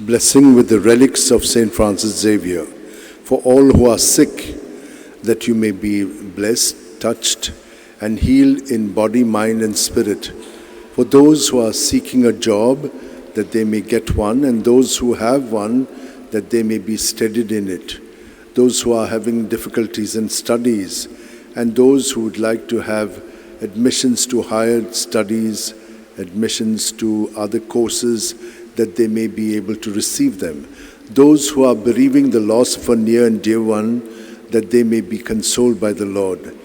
Blessing with the relics of St. Francis Xavier, for all who are sick, that you may be blessed, touched, and healed in body, mind, and spirit. For those who are seeking a job, that they may get one, and those who have one, that they may be steadied in it. Those who are having difficulties in studies, and those who would like to have admissions to higher studies, admissions to other courses, that they may be able to receive them. Those who are bereaving the loss of a near and dear one, that they may be consoled by the Lord.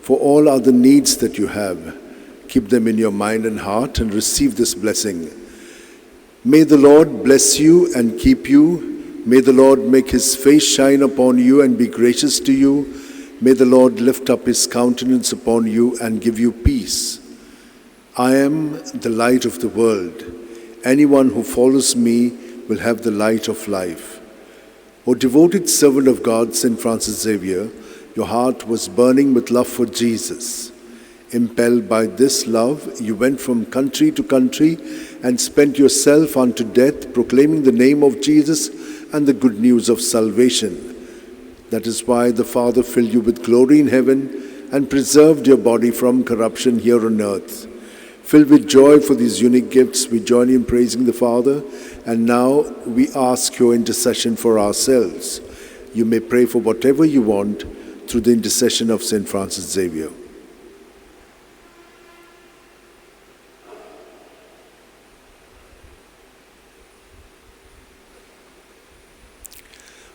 For all other needs that you have, keep them in your mind and heart and receive this blessing. May the Lord bless you and keep you. May the Lord make his face shine upon you and be gracious to you. May the Lord lift up his countenance upon you and give you peace. I am the light of the world. Anyone who follows me will have the light of life. O devoted servant of God, St. Francis Xavier, your heart was burning with love for Jesus. Impelled by this love, you went from country to country and spent yourself unto death, proclaiming the name of Jesus and the good news of salvation. That is why the Father filled you with glory in heaven and preserved your body from corruption here on earth. Filled with joy for these unique gifts, we join in praising the Father, and now we ask your intercession for ourselves. You may pray for whatever you want through the intercession of St. Francis Xavier.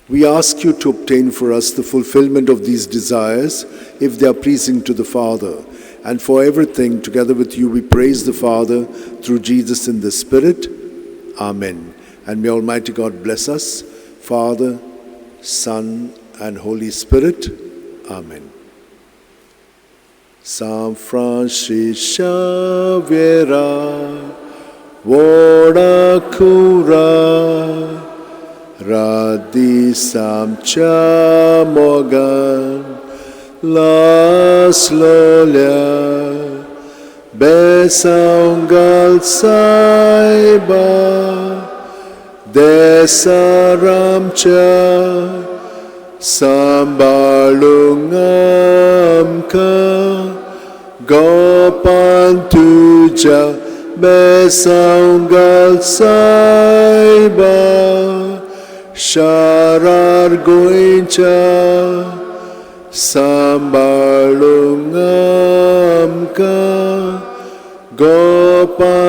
We ask you to obtain for us the fulfillment of these desires, if they are pleasing to the Father. And for everything, together with you, we praise the Father through Jesus in the Spirit. Amen. And may Almighty God bless us, Father, Son, and Holy Spirit. Amen. San Francis Xavier, Vora Cura, Radisam Chamogan, Las Lolia, Besaungal Saiba, Desaramcha, Sambalungamka, Gopantuja, Besaungal Saiba, Sharar Goincha, Sambalungamka, Gopantuja.